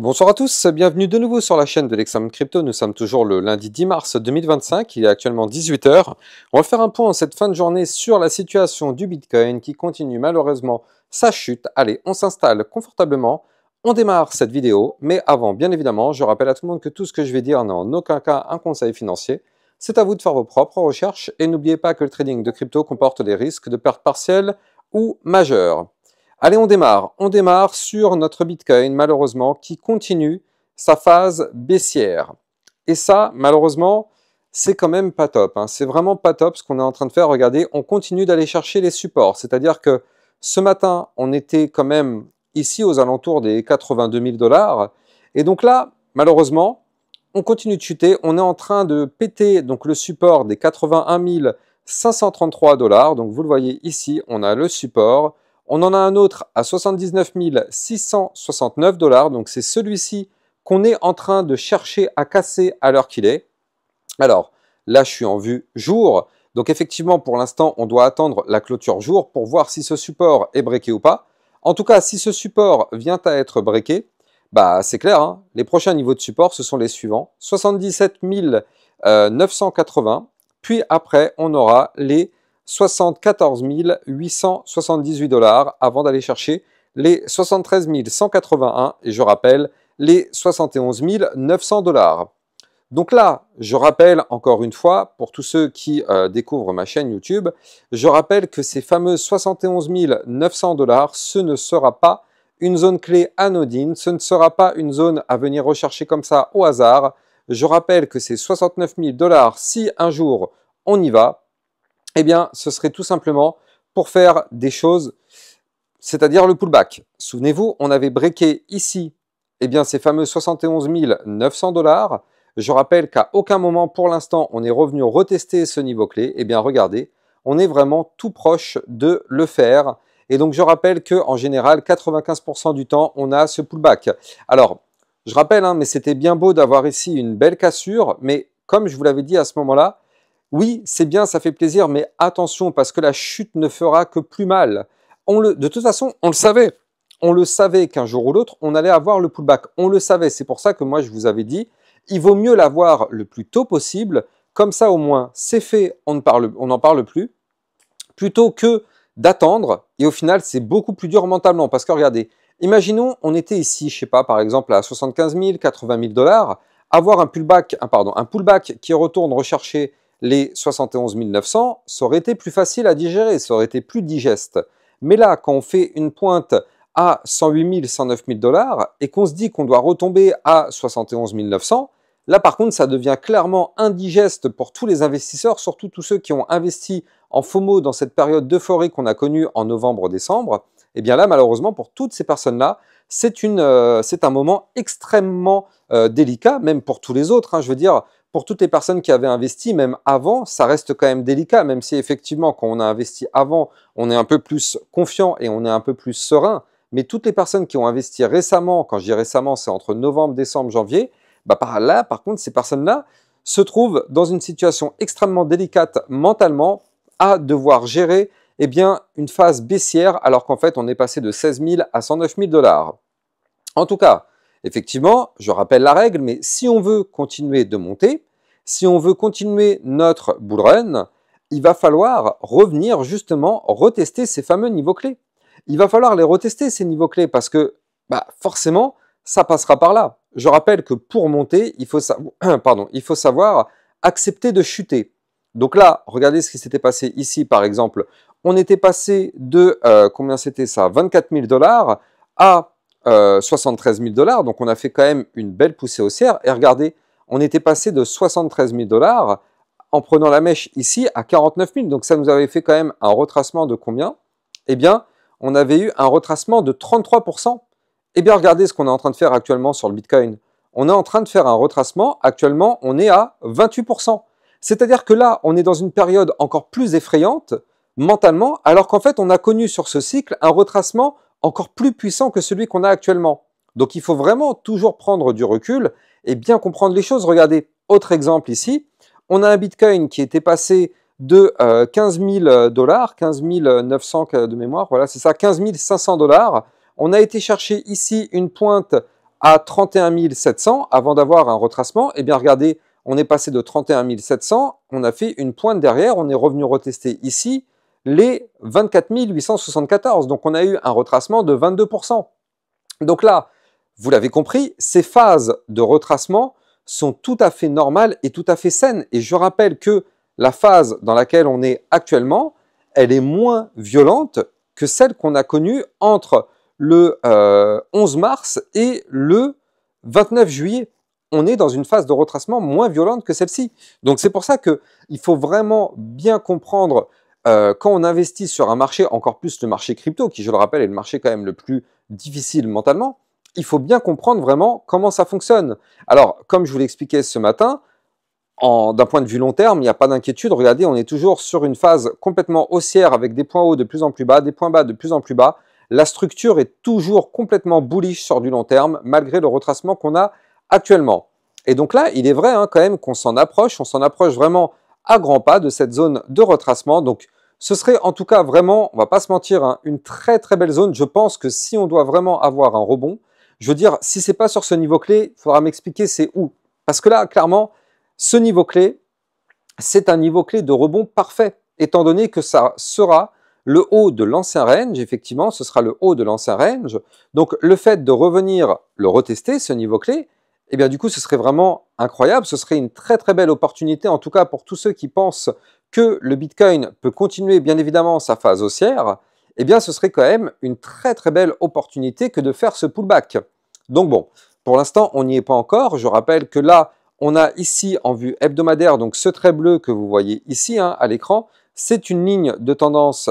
Bonsoir à tous, bienvenue de nouveau sur la chaîne de l'Examen Crypto. Nous sommes toujours le lundi 10 mars 2025, il est actuellement 18 h. On va faire un point en cette fin de journée sur la situation du Bitcoin qui continue malheureusement sa chute. Allez, on s'installe confortablement, on démarre cette vidéo, mais avant, bien évidemment, je rappelle à tout le monde que tout ce que je vais dire n'est en aucun cas un conseil financier. C'est à vous de faire vos propres recherches et n'oubliez pas que le trading de crypto comporte des risques de perte partielle ou majeure. Allez, on démarre. On démarre sur notre Bitcoin, malheureusement, qui continue sa phase baissière. Et ça, malheureusement, c'est quand même pas top. C'est vraiment pas top ce qu'on est en train de faire. Regardez, on continue d'aller chercher les supports. C'est-à-dire que ce matin, on était quand même ici aux alentours des 82 000 $. Et donc là, malheureusement, on continue de chuter. On est en train de péter donc, le support des 81 533 $. Donc vous le voyez ici, on a le support. On en a un autre à 79 669 $, donc c'est celui-ci qu'on est en train de chercher à casser à l'heure qu'il est. Alors, là, je suis en vue jour, donc effectivement, pour l'instant, on doit attendre la clôture jour pour voir si ce support est breaké ou pas. En tout cas, si ce support vient à être breaké, bah, c'est clair, les prochains niveaux de support, ce sont les suivants, 77 980, puis après, on aura les 74 878 $ avant d'aller chercher les 73 181 et je rappelle les 71 900 $. Donc là, je rappelle encore une fois, pour tous ceux qui découvrent ma chaîne YouTube, je rappelle que ces fameux 71 900 $, ce ne sera pas une zone clé anodine, ce ne sera pas une zone à venir rechercher comme ça au hasard. Je rappelle que ces 69 000 $, si un jour on y va, eh bien, ce serait tout simplement pour faire des choses, c'est-à-dire le pullback. Souvenez-vous, on avait breaké ici, eh bien, ces fameux 71 900 $. Je rappelle qu'à aucun moment, pour l'instant, on est revenu retester ce niveau clé. Eh bien, regardez, on est vraiment tout proche de le faire. Et donc, je rappelle qu'en général, 95% du temps, on a ce pullback. Alors, je rappelle, mais c'était bien beau d'avoir ici une belle cassure, mais comme je vous l'avais dit à ce moment-là, oui, c'est bien, ça fait plaisir, mais attention, parce que la chute ne fera que plus mal. De toute façon, on le savait. On le savait qu'un jour ou l'autre, on allait avoir le pullback. On le savait. C'est pour ça que moi, je vous avais dit, il vaut mieux l'avoir le plus tôt possible. Comme ça, au moins, c'est fait, on n'en parle plus. Plutôt que d'attendre. Et au final, c'est beaucoup plus dur mentalement. Parce que regardez, imaginons, on était ici, je sais pas, par exemple, à 75 000, 80 000 $. Avoir un pullback qui retourne rechercher les 71 900, ça aurait été plus facile à digérer, ça aurait été plus digeste. Mais là, quand on fait une pointe à 108 000, 109 000 $ et qu'on se dit qu'on doit retomber à 71 900, là par contre, ça devient clairement indigeste pour tous les investisseurs, surtout tous ceux qui ont investi en FOMO dans cette période d'euphorie qu'on a connue en novembre-décembre. Et bien là, malheureusement, pour toutes ces personnes-là, c'est un moment extrêmement délicat, même pour tous les autres. Je veux dire, pour toutes les personnes qui avaient investi, même avant, ça reste quand même délicat, même si effectivement, quand on a investi avant, on est un peu plus confiant et on est un peu plus serein. Mais toutes les personnes qui ont investi récemment, quand je dis récemment, c'est entre novembre, décembre, janvier, par contre, ces personnes-là se trouvent dans une situation extrêmement délicate mentalement à devoir gérer une phase baissière, alors qu'en fait, on est passé de 16 000 à 109 000 $. En tout cas, effectivement, je rappelle la règle, mais si on veut continuer de monter, si on veut continuer notre bull run, il va falloir revenir justement retester ces fameux niveaux clés. Il va falloir les retester ces niveaux clés parce que forcément, ça passera par là. Je rappelle que pour monter, il faut savoir accepter de chuter. Donc là, regardez ce qui s'était passé ici par exemple. On était passé de, combien c'était ça, 24 000 $ à 73 000 $, donc on a fait quand même une belle poussée haussière. Et regardez, on était passé de 73 000 $ en prenant la mèche ici à 49 000. Donc ça nous avait fait quand même un retracement de combien? Eh bien, on avait eu un retracement de 33%. Eh bien, regardez ce qu'on est en train de faire actuellement sur le Bitcoin. On est en train de faire un retracement. Actuellement, on est à 28%. C'est-à-dire que là, on est dans une période encore plus effrayante mentalement, alors qu'en fait, on a connu sur ce cycle un retracement encore plus puissant que celui qu'on a actuellement. Donc il faut vraiment toujours prendre du recul et bien comprendre les choses. Regardez, autre exemple ici, on a un Bitcoin qui était passé de 15 000 $, 15 900 de mémoire, voilà c'est ça, 15 500 $. On a été chercher ici une pointe à 31 700 avant d'avoir un retracement. Eh bien, regardez, on est passé de 31 700, on a fait une pointe derrière, on est revenu retester ici les 24 874. Donc, on a eu un retracement de 22%. Donc là, vous l'avez compris, ces phases de retracement sont tout à fait normales et tout à fait saines. Et je rappelle que la phase dans laquelle on est actuellement, elle est moins violente que celle qu'on a connue entre le 11 mars et le 29 juillet. On est dans une phase de retracement moins violente que celle-ci. Donc c'est pour ça qu'il faut vraiment bien comprendre quand on investit sur un marché, encore plus le marché crypto, qui je le rappelle est le marché quand même le plus difficile mentalement, il faut bien comprendre vraiment comment ça fonctionne. Alors, comme je vous l'expliquais ce matin, d'un point de vue long terme, il n'y a pas d'inquiétude. Regardez, on est toujours sur une phase complètement haussière avec des points hauts de plus en plus bas, des points bas de plus en plus bas. La structure est toujours complètement bullish sur du long terme, malgré le retracement qu'on a actuellement. Et donc là, il est vrai quand même qu'on s'en approche. On s'en approche vraiment à grands pas de cette zone de retracement. Donc, ce serait en tout cas vraiment, on va pas se mentir, une très très belle zone. Je pense que si on doit vraiment avoir un rebond, je veux dire, si c'est pas sur ce niveau clé, il faudra m'expliquer c'est où. Parce que là, clairement, ce niveau clé, c'est un niveau clé de rebond parfait, étant donné que ça sera le haut de l'ancien range, effectivement, ce sera le haut de l'ancien range. Donc, le fait de revenir le retester, ce niveau clé, eh bien, du coup, ce serait vraiment incroyable. Ce serait une très, très belle opportunité, en tout cas pour tous ceux qui pensent que le Bitcoin peut continuer, bien évidemment, sa phase haussière. Eh bien, ce serait quand même une très, très belle opportunité que de faire ce pullback. Donc, bon, pour l'instant, on n'y est pas encore. Je rappelle que là, on a ici en vue hebdomadaire, donc ce trait bleu que vous voyez ici à l'écran, c'est une ligne de tendance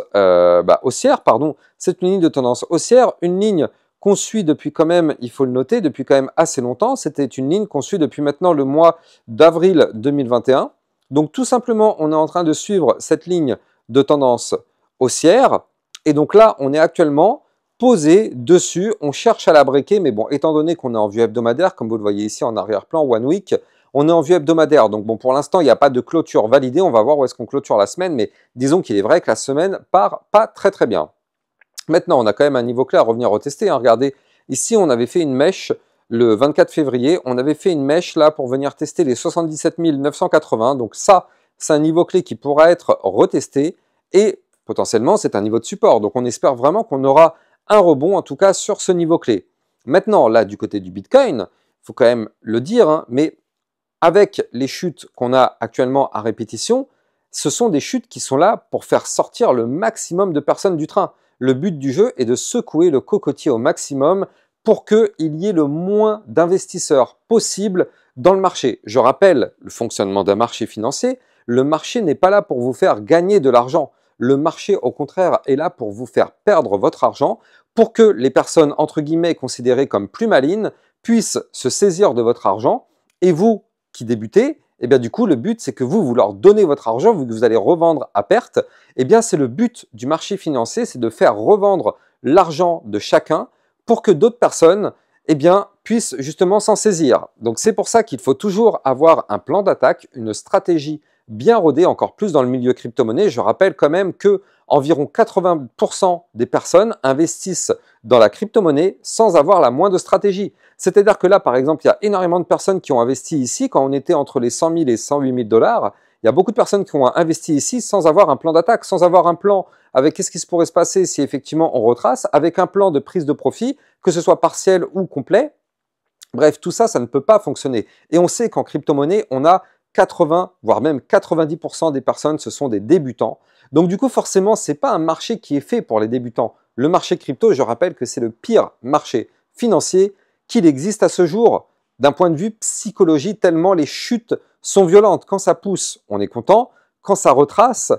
haussière, pardon, c'est une ligne de tendance haussière, une ligne qu'on suit depuis quand même, il faut le noter, depuis quand même assez longtemps. C'était une ligne qu'on suit depuis maintenant le mois d'avril 2021. Donc tout simplement, on est en train de suivre cette ligne de tendance haussière. Et donc là, on est actuellement posé dessus. On cherche à la breaker, mais bon, étant donné qu'on est en vue hebdomadaire, comme vous le voyez ici en arrière-plan, One Week, on est en vue hebdomadaire. Donc bon, pour l'instant, il n'y a pas de clôture validée. On va voir où est-ce qu'on clôture la semaine, mais disons qu'il est vrai que la semaine part pas très très bien. Maintenant, on a quand même un niveau clé à revenir retester. Regardez, ici, on avait fait une mèche le 24 février. On avait fait une mèche là pour venir tester les 77 980. Donc ça, c'est un niveau clé qui pourra être retesté et potentiellement, c'est un niveau de support. Donc on espère vraiment qu'on aura un rebond, en tout cas, sur ce niveau clé. Maintenant, là, du côté du Bitcoin, il faut quand même le dire, mais avec les chutes qu'on a actuellement à répétition, ce sont des chutes qui sont là pour faire sortir le maximum de personnes du train. Le but du jeu est de secouer le cocotier au maximum pour qu'il y ait le moins d'investisseurs possible dans le marché. Je rappelle le fonctionnement d'un marché financier. Le marché n'est pas là pour vous faire gagner de l'argent. Le marché, au contraire, est là pour vous faire perdre votre argent pour que les personnes, entre guillemets, considérées comme plus malines, puissent se saisir de votre argent et vous, qui débutez, eh bien du coup, le but, c'est que vous leur donnez votre argent, vous allez revendre à perte. Eh bien, c'est le but du marché financier, c'est de faire revendre l'argent de chacun pour que d'autres personnes, eh bien, puissent justement s'en saisir. Donc, c'est pour ça qu'il faut toujours avoir un plan d'attaque, une stratégie bien rodée, encore plus dans le milieu crypto-monnaie. Je rappelle quand même que environ 80% des personnes investissent dans la crypto-monnaie sans avoir la moindre stratégie. C'est-à-dire que là, par exemple, il y a énormément de personnes qui ont investi ici quand on était entre les 100 000 et 108 000 $. Il y a beaucoup de personnes qui ont investi ici sans avoir un plan d'attaque, sans avoir un plan avec qu'est-ce qui se pourrait se passer si effectivement on retrace, avec un plan de prise de profit, que ce soit partiel ou complet. Bref, tout ça, ça ne peut pas fonctionner. Et on sait qu'en crypto-monnaie, on a 80, voire même 90% des personnes, ce sont des débutants. Donc du coup, forcément, ce n'est pas un marché qui est fait pour les débutants. Le marché crypto, je rappelle que c'est le pire marché financier qu'il existe à ce jour, d'un point de vue psychologie, tellement les chutes sont violentes. Quand ça pousse, on est content. Quand ça retrace,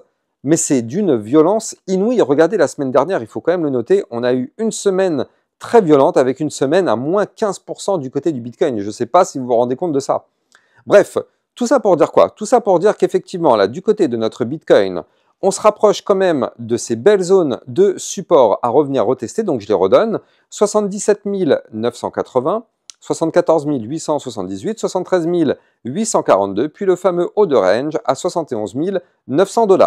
mais c'est d'une violence inouïe. Regardez, la semaine dernière, il faut quand même le noter, on a eu une semaine très violente avec une semaine à moins 15% du côté du Bitcoin. Je ne sais pas si vous vous rendez compte de ça. Bref, tout ça pour dire quoi? Tout ça pour dire qu'effectivement, là, du côté de notre Bitcoin, on se rapproche quand même de ces belles zones de support à revenir retester. Donc, je les redonne. 77 980, 74 878, 73 842, puis le fameux haut de range à 71 900 $.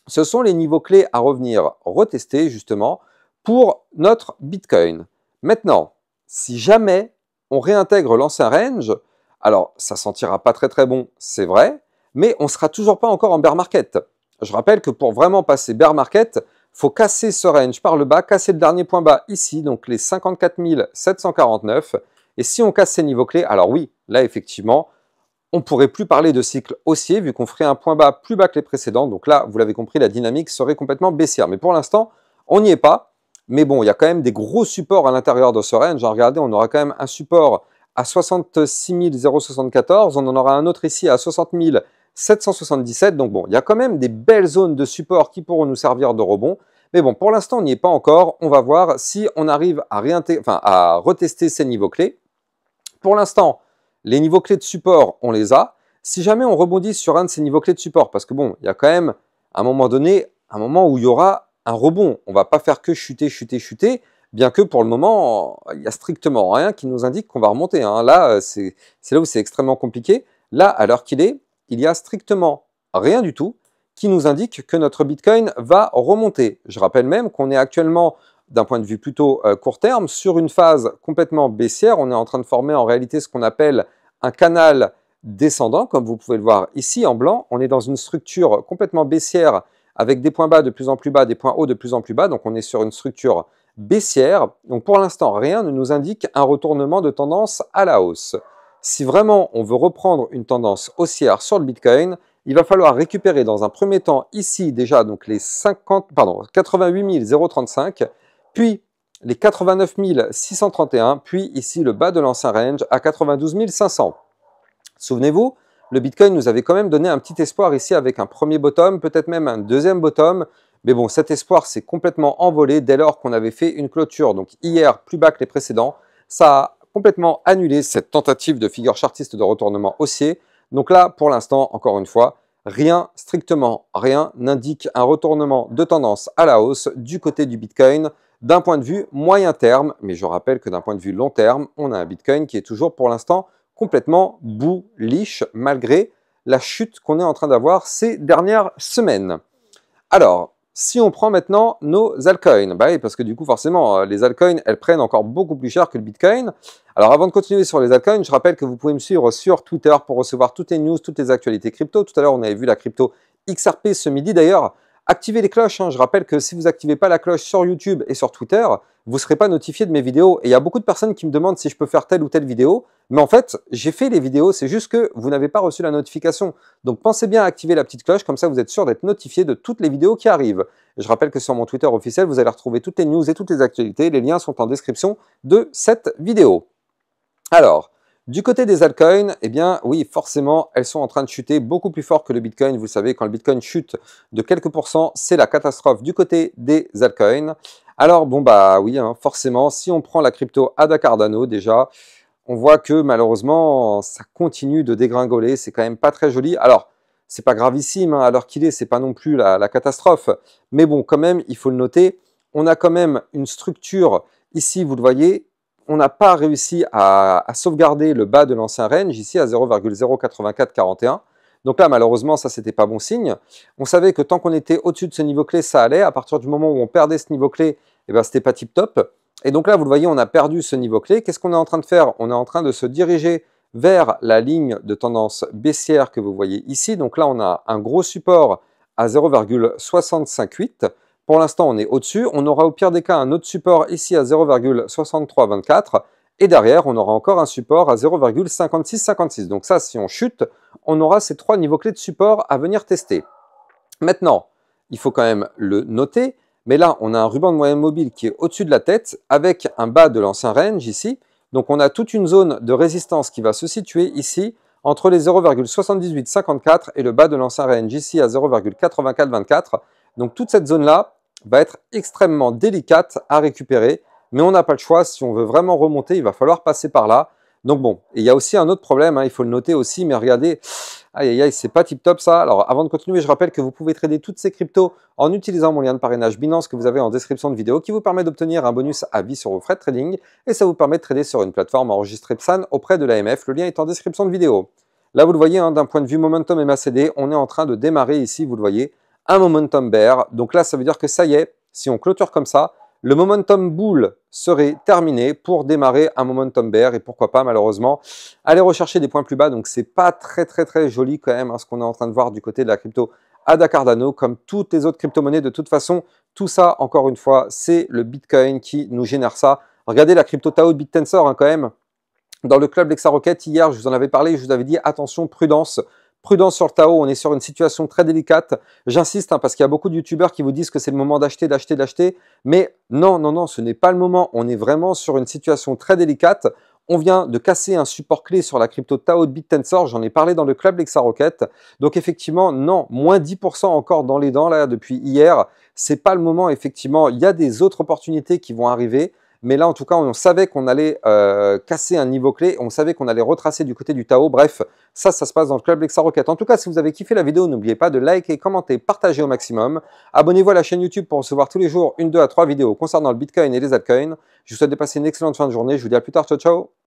Ce sont les niveaux clés à revenir retester justement pour notre Bitcoin. Maintenant, si jamais on réintègre l'ancien range, alors ça sentira pas très très bon, c'est vrai, mais on sera toujours pas encore en bear market. Je rappelle que pour vraiment passer bear market, faut casser ce range par le bas, casser le dernier point bas ici, donc les 54 749. Et si on casse ces niveaux clés, alors oui, là effectivement, on ne pourrait plus parler de cycle haussier vu qu'on ferait un point bas plus bas que les précédents. Donc là, vous l'avez compris, la dynamique serait complètement baissière. Mais pour l'instant, on n'y est pas. Mais bon, il y a quand même des gros supports à l'intérieur de ce range. Regardez, on aura quand même un support à 66 074. On en aura un autre ici à 60 777. Donc bon, il y a quand même des belles zones de support qui pourront nous servir de rebond. Mais bon, pour l'instant, on n'y est pas encore. On va voir si on arrive à retester ces niveaux clés. Pour l'instant, les niveaux clés de support, on les a. Si jamais on rebondit sur un de ces niveaux clés de support, parce que bon, il y a quand même, à un moment donné, un moment où il y aura un rebond. On ne va pas faire que chuter, chuter, chuter, bien que pour le moment, il n'y a strictement rien qui nous indique qu'on va remonter. Là, c'est là où c'est extrêmement compliqué. Là, à l'heure qu'il est, il y a strictement rien du tout qui nous indique que notre Bitcoin va remonter. Je rappelle même qu'on est actuellement, d'un point de vue plutôt court terme, sur une phase complètement baissière. On est en train de former en réalité ce qu'on appelle un canal descendant, comme vous pouvez le voir ici en blanc. On est dans une structure complètement baissière avec des points bas de plus en plus bas, des points hauts de plus en plus bas. Donc on est sur une structure baissière. Donc pour l'instant, rien ne nous indique un retournement de tendance à la hausse. Si vraiment on veut reprendre une tendance haussière sur le Bitcoin, il va falloir récupérer dans un premier temps ici déjà donc les 88 035, puis les 89 631, puis ici le bas de l'ancien range à 92 500. Souvenez-vous, le Bitcoin nous avait quand même donné un petit espoir ici avec un premier bottom, peut-être même un deuxième bottom. Mais bon, cet espoir s'est complètement envolé dès lors qu'on avait fait une clôture. Donc hier, plus bas que les précédents, ça a complètement annulé cette tentative de figure chartiste de retournement haussier. Donc là, pour l'instant, encore une fois, rien, strictement rien, n'indique un retournement de tendance à la hausse du côté du Bitcoin d'un point de vue moyen terme. Mais je rappelle que d'un point de vue long terme, on a un Bitcoin qui est toujours pour l'instant complètement bullish malgré la chute qu'on est en train d'avoir ces dernières semaines. Alors, si on prend maintenant nos altcoins, bah oui, parce que du coup, forcément, les altcoins, elles prennent encore beaucoup plus cher que le Bitcoin. Alors, avant de continuer sur les altcoins, je rappelle que vous pouvez me suivre sur Twitter pour recevoir toutes les news, toutes les actualités crypto. Tout à l'heure, on avait vu la crypto XRP ce midi. D'ailleurs, activez les cloches. Je rappelle que si vous n'activez pas la cloche sur YouTube et sur Twitter, vous ne serez pas notifié de mes vidéos. Et il y a beaucoup de personnes qui me demandent si je peux faire telle ou telle vidéo. Mais en fait, j'ai fait les vidéos, c'est juste que vous n'avez pas reçu la notification. Donc pensez bien à activer la petite cloche, comme ça vous êtes sûr d'être notifié de toutes les vidéos qui arrivent. Et je rappelle que sur mon Twitter officiel, vous allez retrouver toutes les news et toutes les actualités. Les liens sont en description de cette vidéo. Alors, du côté des altcoins, eh bien oui, forcément, elles sont en train de chuter beaucoup plus fort que le Bitcoin. Vous savez, quand le Bitcoin chute de quelques pourcents, c'est la catastrophe du côté des altcoins. Alors bon bah oui, forcément, si on prend la crypto ADA Cardano déjà, on voit que malheureusement, ça continue de dégringoler. C'est quand même pas très joli. Alors, c'est pas gravissime, à l'heure qu'il est, c'est pas non plus la catastrophe. Mais bon, quand même, il faut le noter. On a quand même une structure, ici, vous le voyez, on n'a pas réussi à sauvegarder le bas de l'ancien range, ici, à 0,08441. Donc là, malheureusement, ça, c'était pas bon signe. On savait que tant qu'on était au-dessus de ce niveau clé, ça allait. À partir du moment où on perdait ce niveau clé, eh ben, c'était pas tip-top. Et donc là, vous le voyez, on a perdu ce niveau clé. Qu'est-ce qu'on est en train de faire? On est en train de se diriger vers la ligne de tendance baissière que vous voyez ici. Donc là, on a un gros support à 0,658. Pour l'instant, on est au-dessus. On aura au pire des cas un autre support ici à 0,6324. Et derrière, on aura encore un support à 0,5656. Donc ça, si on chute, on aura ces trois niveaux clés de support à venir tester. Maintenant, il faut quand même le noter. Mais là, on a un ruban de moyenne mobile qui est au-dessus de la tête avec un bas de l'ancien range ici. Donc, on a toute une zone de résistance qui va se situer ici entre les 0,7854 et le bas de l'ancien range ici à 0,8424. Donc, toute cette zone-là va être extrêmement délicate à récupérer. Mais on n'a pas le choix. Si on veut vraiment remonter, il va falloir passer par là. Donc bon, et il y a aussi un autre problème, il faut le noter aussi, mais regardez, aïe aïe aïe, c'est pas tip top ça. Alors avant de continuer, je rappelle que vous pouvez trader toutes ces cryptos en utilisant mon lien de parrainage Binance que vous avez en description de vidéo qui vous permet d'obtenir un bonus à vie sur vos frais de trading et ça vous permet de trader sur une plateforme enregistrée PSAN auprès de l'AMF. Le lien est en description de vidéo. Là, vous le voyez, d'un point de vue momentum MACD, on est en train de démarrer ici, vous le voyez, un momentum bear. Donc là, ça veut dire que ça y est, si on clôture comme ça, le momentum bull serait terminé pour démarrer un momentum bear et pourquoi pas malheureusement aller rechercher des points plus bas. Donc c'est pas très joli quand même, hein, ce qu'on est en train de voir du côté de la crypto ADA Cardano, comme toutes les autres crypto-monnaies. De toute façon, tout ça, encore une fois, c'est le Bitcoin qui nous génère ça. Regardez la crypto Tao de BitTensor, hein, quand même. Dans le club LexaRocket, hier, je vous en avais parlé, je vous avais dit attention, prudence. Prudence sur le Tao, on est sur une situation très délicate. J'insiste, hein, parce qu'il y a beaucoup de youtubeurs qui vous disent que c'est le moment d'acheter, d'acheter. Mais non, ce n'est pas le moment. On est vraiment sur une situation très délicate. On vient de casser un support clé sur la crypto Tao de BitTensor. J'en ai parlé dans le club LexaRocket. Donc effectivement, non, moins 10% encore dans les dents là depuis hier. C'est pas le moment, effectivement. Il y a des autres opportunités qui vont arriver. Mais là, en tout cas, on savait qu'on allait casser un niveau clé, on savait qu'on allait retracer du côté du Tao. Bref, ça se passe dans le club LexaRocket. En tout cas, si vous avez kiffé la vidéo, n'oubliez pas de liker, commenter, partager au maximum. Abonnez-vous à la chaîne YouTube pour recevoir tous les jours 1, 2 à 3 vidéos concernant le Bitcoin et les altcoins. Je vous souhaite de passer une excellente fin de journée. Je vous dis à plus tard. Ciao, ciao.